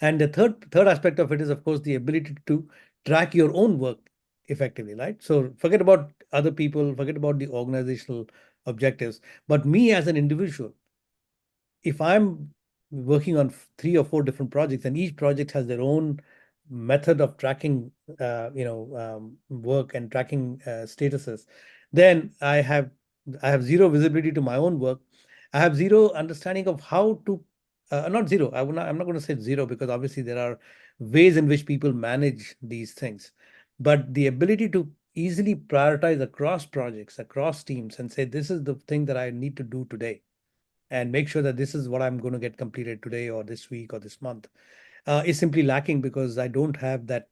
And the third aspect of it is, of course, the ability to track your own work effectively, right? So forget about other people, forget about the organizational objectives, but me as an individual, if I'm working on three or four different projects, and each project has their own method of tracking, work and tracking statuses, then I have zero visibility to my own work. I have zero understanding of how to, not zero. I'm not going to say zero, because obviously there are ways in which people manage these things, but the ability to easily prioritize across projects, across teams, and say this is the thing that I need to do today, and make sure that this is what I'm going to get completed today or this week or this month, is simply lacking because I don't have that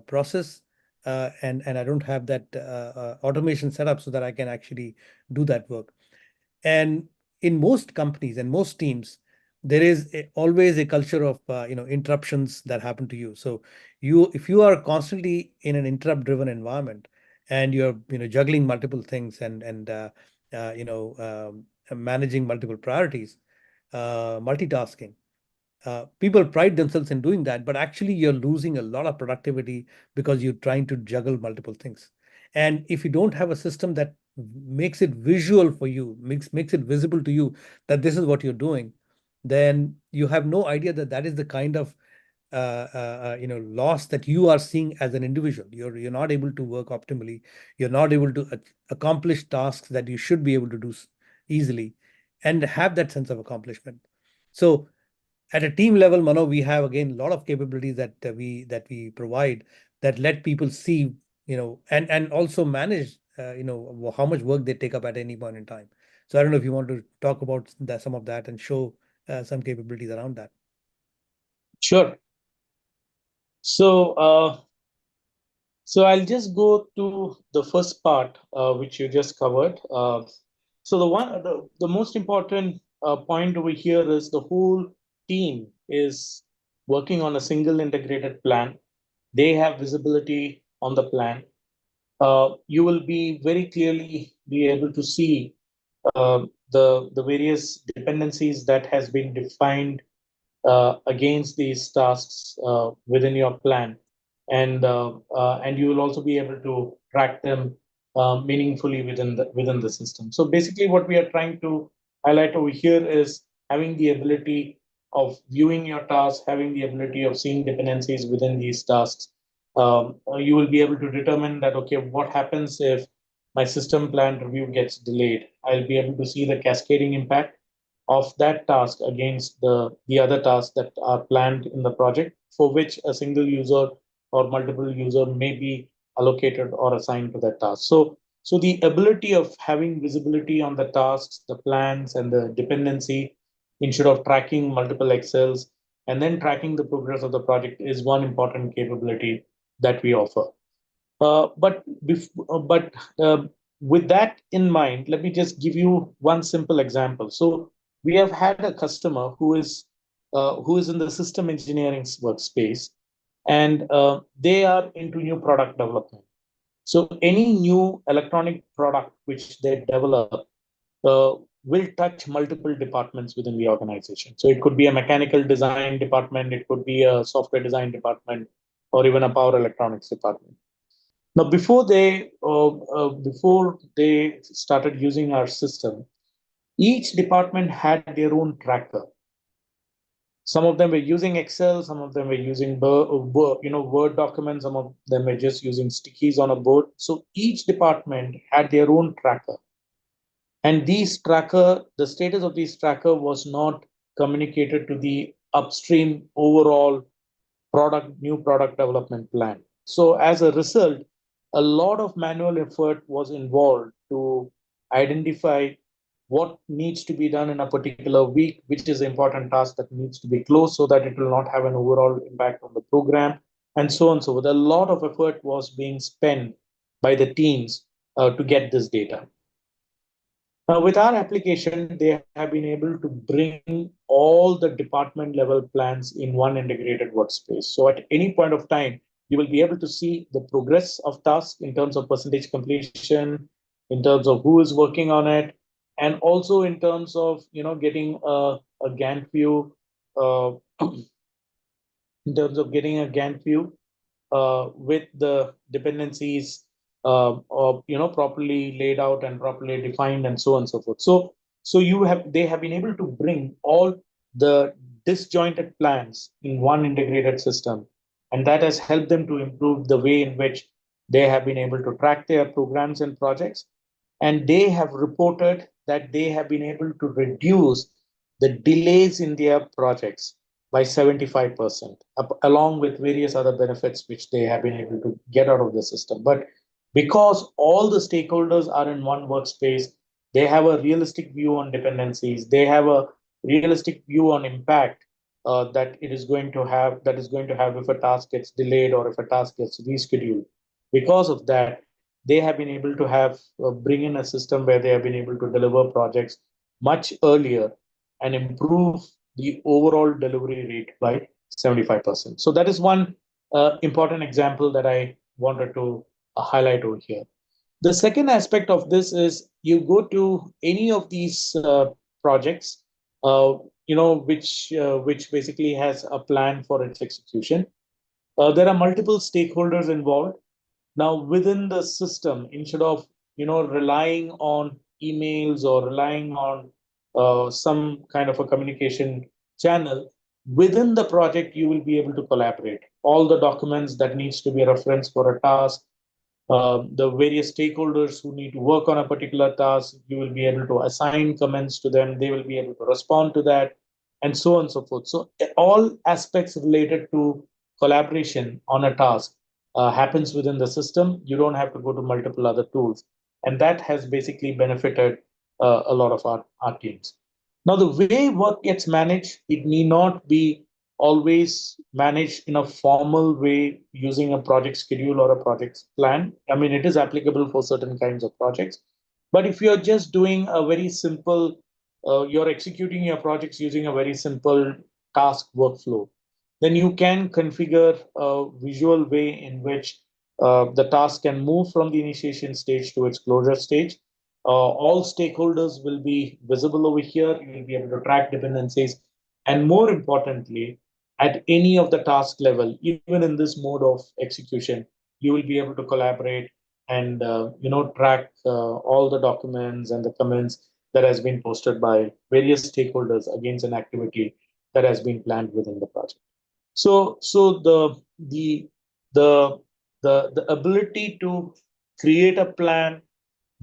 process, and I don't have that automation set up so that I can actually do that work. And in most companies and most teams, there is always a culture of interruptions that happen to you. So if you are constantly in an interrupt driven environment, and you're juggling multiple things, and uh, you know managing multiple priorities, multitasking, people pride themselves in doing that, but actually you're losing a lot of productivity because you're trying to juggle multiple things. And if you don't have a system that makes it visual for you, makes it visible to you that this is what you're doing, then you have no idea that that is the kind of loss that you are seeing as an individual. You're not able to work optimally. You're not able to accomplish tasks that you should be able to do easily, and have that sense of accomplishment. So at a team level, Mano, we have again a lot of capabilities that we provide, that let people see, and also manage, how much work they take up at any point in time. So I don't know if you want to talk about some of that and show some capabilities around that. Sure. So, so I'll just go to the first part, which you just covered. So the most important point over here is the whole team is working on a single integrated plan. They have visibility on the plan. You will be very clearly be able to see the various dependencies that has been defined against these tasks within your plan, and you will also be able to track them meaningfully within the system. So basically, what we are trying to highlight over here is having the ability of viewing your tasks, having the ability of seeing dependencies within these tasks. You will be able to determine that, okay, what happens if my system plan review gets delayed? I'll be able to see the cascading impact of that task against the other tasks that are planned in the project, for which a single user or multiple user may be allocated or assigned to that task. So the ability of having visibility on the tasks, the plans, and the dependency, instead of tracking multiple Excels and then tracking the progress of the project, is one important capability that we offer. But with that in mind, let me just give you one simple example. So we have had a customer who is in the system engineering workspace, and they are into new product development. So any new electronic product which they develop will touch multiple departments within the organization. So it could be a mechanical design department, it could be a software design department, or even a power electronics department. Now, before they started using our system, each department had their own tracker. Some of them were using Excel, some of them were using Word documents, some of them were just using Stickies on a board. So each department had their own tracker, and the status of these tracker was not communicated to the upstream overall new product development plan. So as a result, a lot of manual effort was involved to identify what needs to be done in a particular week, which is the important task that needs to be closed so that it will not have an overall impact on the program, and so on and so forth. A lot of effort was being spent by the teams to get this data. Now, with our application, they have been able to bring all the department level plans in one integrated workspace. So at any point of time, you will be able to see the progress of tasks in terms of percentage completion, in terms of who is working on it, and also in terms of getting a Gantt view, uh, in terms of getting a Gantt view with the dependencies or properly laid out and properly defined and so on and so forth. So they have been able to bring all the disjointed plans in one integrated system, and that has helped them to improve the way in which they have been able to track their programs and projects. And they have reported that they have been able to reduce the delays in their projects by 75%, along with various other benefits which they have been able to get out of the system. But because all the stakeholders are in one workspace, they have a realistic view on dependencies, they have a realistic view on impact that is going to have if a task gets delayed or if a task gets rescheduled. Because of that, they have been able to have bring in a system where they have been able to deliver projects much earlier and improve the overall delivery rate by 75%. So that is one important example that I wanted to highlight over here. The second aspect of this is you go to any of these projects, which basically has a plan for its execution. There are multiple stakeholders involved. Now, within the system, instead of relying on emails or relying on some kind of a communication channel, within the project, you will be able to collaborate. All the documents that needs to be referenced for a task, the various stakeholders who need to work on a particular task, you will be able to assign comments to them. They will be able to respond to that, and so on and so forth. So all aspects related to collaboration on a task happens within the system. You don't have to go to multiple other tools, and that has basically benefited a lot of our teams. Now, the way work gets managed, it need not be always managed in a formal way using a project schedule or a project plan. I mean, it is applicable for certain kinds of projects. But if you're just doing a very simple, you're executing your projects using a very simple task workflow, then you can configure a visual way in which the task can move from the initiation stage to its closure stage. All stakeholders will be visible over here. You will be able to track dependencies. And more importantly, at any of the task level, even in this mode of execution, you will be able to collaborate and track all the documents and the comments that has been posted by various stakeholders against an activity that has been planned within the project. So the the ability to create a plan,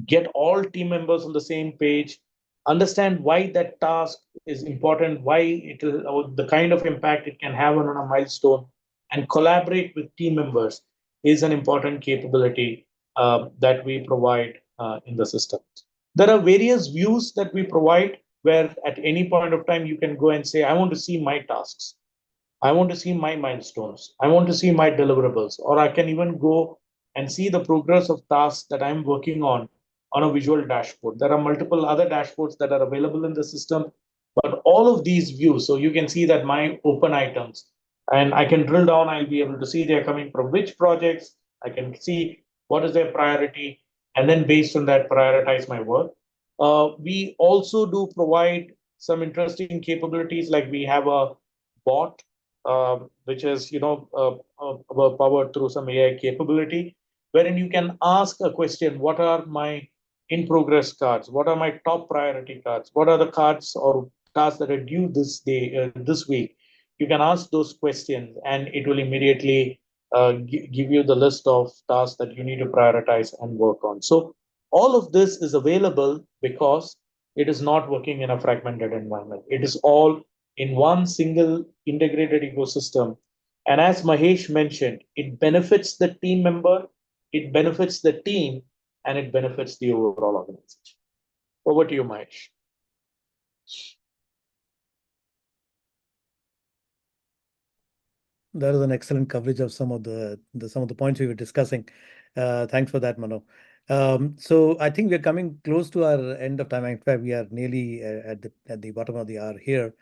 get all team members on the same page, understand why that task is important, why it is, or the kind of impact it can have on a milestone, and collaborate with team members is an important capability that we provide in the system. There are various views that we provide where at any point of time you can go and say, I want to see my tasks. I want to see my milestones. I want to see my deliverables, or I can even go and see the progress of tasks that I'm working on a visual dashboard. There are multiple other dashboards that are available in the system, but all of these views, so you can see that my open items, and I can drill down, I'll be able to see they're coming from which projects. I can see what is their priority, and then based on that, prioritize my work. We also do provide some interesting capabilities, like we have a bot which is powered through some AI capability, wherein you can ask a question: What are my in progress cards? What are my top priority cards? What are the cards or tasks that are due this day, this week? You can ask those questions, and it will immediately give you the list of tasks that you need to prioritize and work on. So all of this is available because it is not working in a fragmented environment. It is all in one single integrated ecosystem. And as Mahesh mentioned, it benefits the team member, it benefits the team, and it benefits the overall organization. Over to you, Mahesh. That is an excellent coverage of some of the points we were discussing. Thanks for that, Mano. So I think we're coming close to our end of time. In fact, we are nearly at the bottom of the hour here.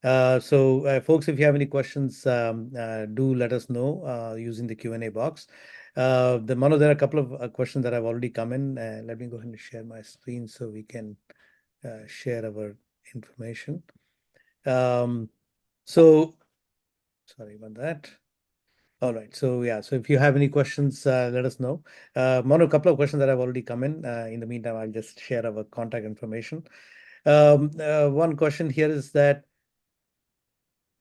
Folks, if you have any questions, do let us know using the Q&A box. The Mano, there are a couple of questions that have already come in. Let me go ahead and share my screen so we can share our information. Um, so sorry about that. All right. So yeah. So if you have any questions, let us know. Manu, a couple of questions that have already come in. In the meantime, I'll just share our contact information. One question here is that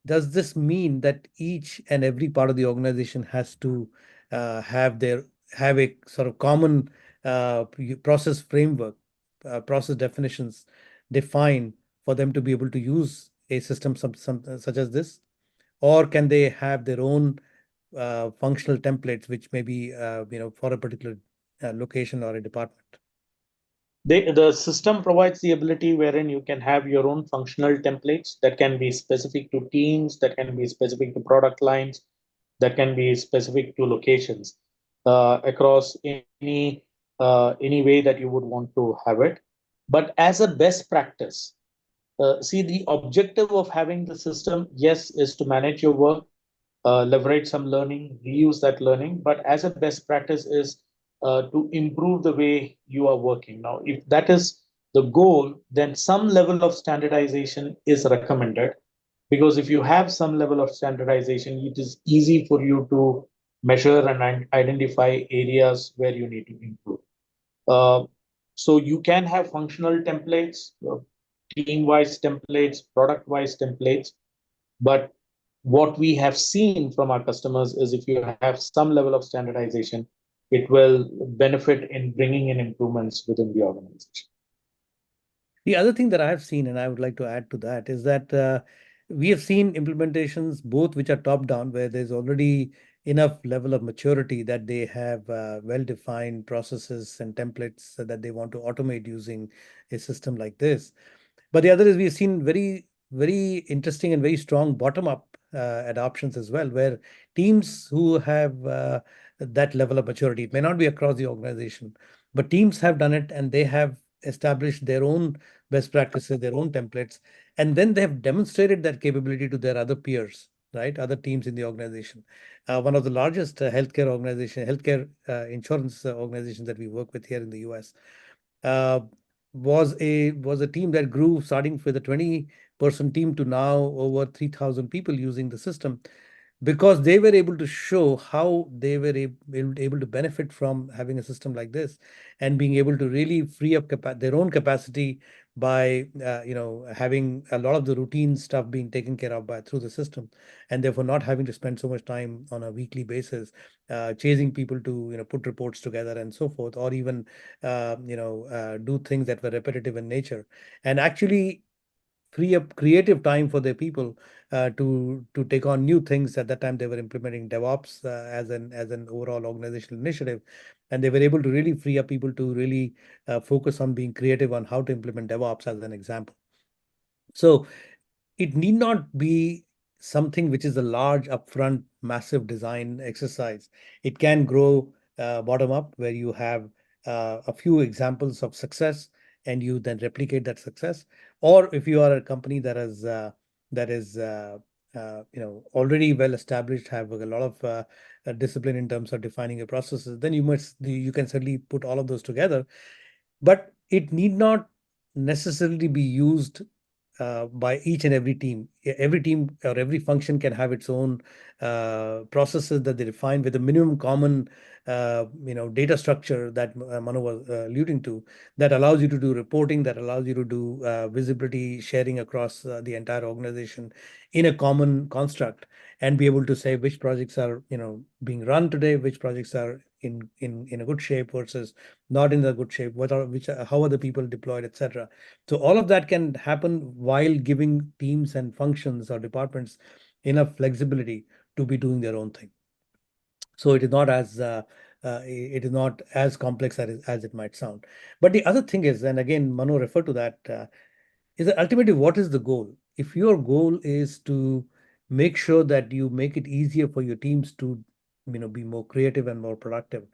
does this mean that each and every part of the organization has to have their have a sort of common process framework, process definitions defined for them to be able to use a system such as this? Or can they have their own functional templates, which may be for a particular location or a department? The system provides the ability wherein you can have your own functional templates that can be specific to teams, that can be specific to product lines, that can be specific to locations across any way that you would want to have it. But as a best practice, see, the objective of having the system, yes, is to manage your work, leverage some learning, reuse that learning. But as a best practice is to improve the way you are working. Now, if that is the goal, then some level of standardization is recommended, because if you have some level of standardization, it is easy for you to measure and identify areas where you need to improve. Uh, so you can have functional templates, team-wise templates, product-wise templates, but what we have seen from our customers is if you have some level of standardization, it will benefit in bringing in improvements within the organization. The other thing that I have seen, and I would like to add to that, is that we have seen implementations both which are top down, where there's already enough level of maturity that they have well-defined processes and templates that they want to automate using a system like this. But the other is we've seen very interesting and very strong bottom-up adoptions as well, where teams who have that level of maturity, it may not be across the organization, but teams have done it and they have established their own best practices, their own templates, and then they have demonstrated that capability to their other peers, right? Other teams in the organization. One of the largest healthcare insurance organizations that we work with here in the US, uh, was a team that grew starting with a 20-person team to now over 3,000 people using the system, because they were able to show how they were able to benefit from having a system like this and being able to really free up their own capacity by having a lot of the routine stuff being taken care of by through the system, and therefore not having to spend so much time on a weekly basis chasing people to put reports together and so forth, or even do things that were repetitive in nature, and actually free up creative time for their people to take on new things. At that time, they were implementing DevOps as an overall organizational initiative, and they were able to really free up people to really focus on being creative on how to implement DevOps as an example. So it need not be something which is a large, upfront, massive design exercise. It can grow bottom up, where you have a few examples of success and you then replicate that success. Or if you are a company that is already well established, have a lot of discipline in terms of defining your processes, then you can certainly put all of those together, but it need not necessarily be used by each and every team. Every team or every function can have its own processes that they define with a minimum common, data structure that Manu was alluding to, that allows you to do reporting, that allows you to do visibility sharing across the entire organization in a common construct, and be able to say which projects are being run today, which projects are in a good shape versus not in a good shape, how are the people deployed, etc. So all of that can happen while giving teams and functions or departments enough flexibility to be doing their own thing. So it is not as complex as it might sound. But the other thing is, and again, Mano referred to that, is that ultimately what is the goal? If your goal is to make sure that you make it easier for your teams to, be more creative and more productive,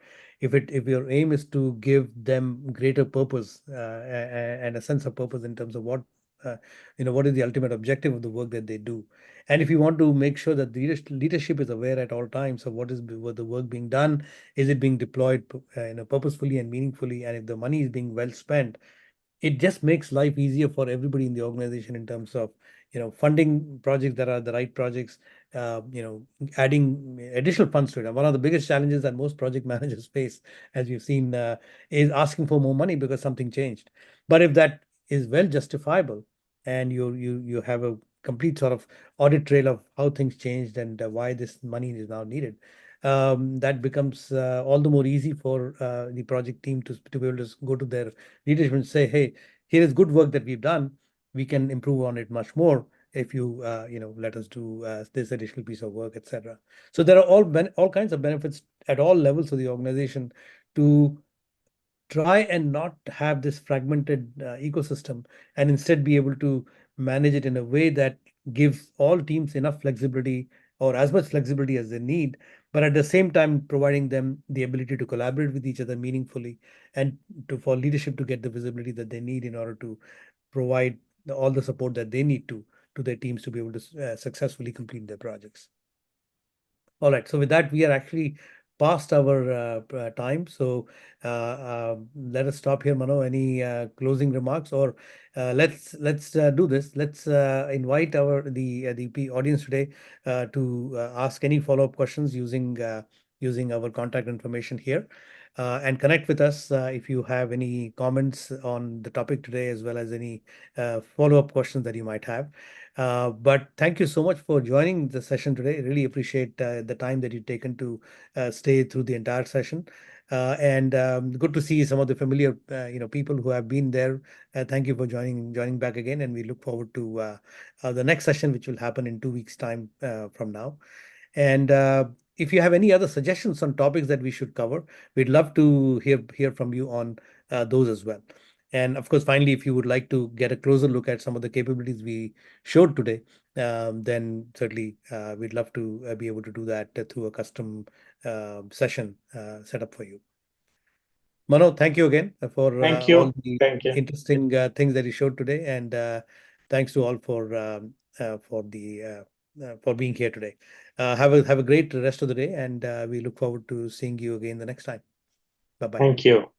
if your aim is to give them greater purpose and a sense of purpose in terms of uh, what is the ultimate objective of the work that they do, and if you want to make sure that the leadership is aware at all times of what the work being done, is it being deployed purposefully and meaningfully, and if the money is being well spent, it just makes life easier for everybody in the organization in terms of funding projects that are the right projects, adding additional funds to it. And one of the biggest challenges that most project managers face, as we've seen, is asking for more money because something changed. But if that is well justifiable, and you have a complete sort of audit trail of how things changed and why this money is now needed, that becomes all the more easy for the project team to be able to go to their leadership and say, hey, here is good work that we've done. We can improve on it much more if you let us do this additional piece of work, etc. So there are all kinds of benefits at all levels of the organization to try and not have this fragmented ecosystem, and instead be able to manage it in a way that gives all teams enough flexibility, or as much flexibility as they need, but at the same time providing them the ability to collaborate with each other meaningfully, and for leadership to get the visibility that they need in order to provide all the support that they need to their teams to be able to successfully complete their projects. All right. So with that, we are actually past our time. So let us stop here, Mano. Any closing remarks, or let's do this. Let's invite the audience today to ask any follow-up questions using our contact information here, and connect with us if you have any comments on the topic today, as well as any follow-up questions that you might have. But thank you so much for joining the session today. Really appreciate the time that you've taken to stay through the entire session. And good to see some of the familiar, people who have been there. Thank you for joining back again, and we look forward to the next session, which will happen in 2 weeks' time from now. And if you have any other suggestions on topics that we should cover, we'd love to hear from you on those as well. And of course, finally, if you would like to get a closer look at some of the capabilities we showed today, then certainly we'd love to be able to do that through a custom session set up for you. Mano, thank you again for Thank all you. the Thank you. interesting things that you showed today, and thanks to all for being here today. Have a great rest of the day, and we look forward to seeing you again the next time. Bye bye. Thank you.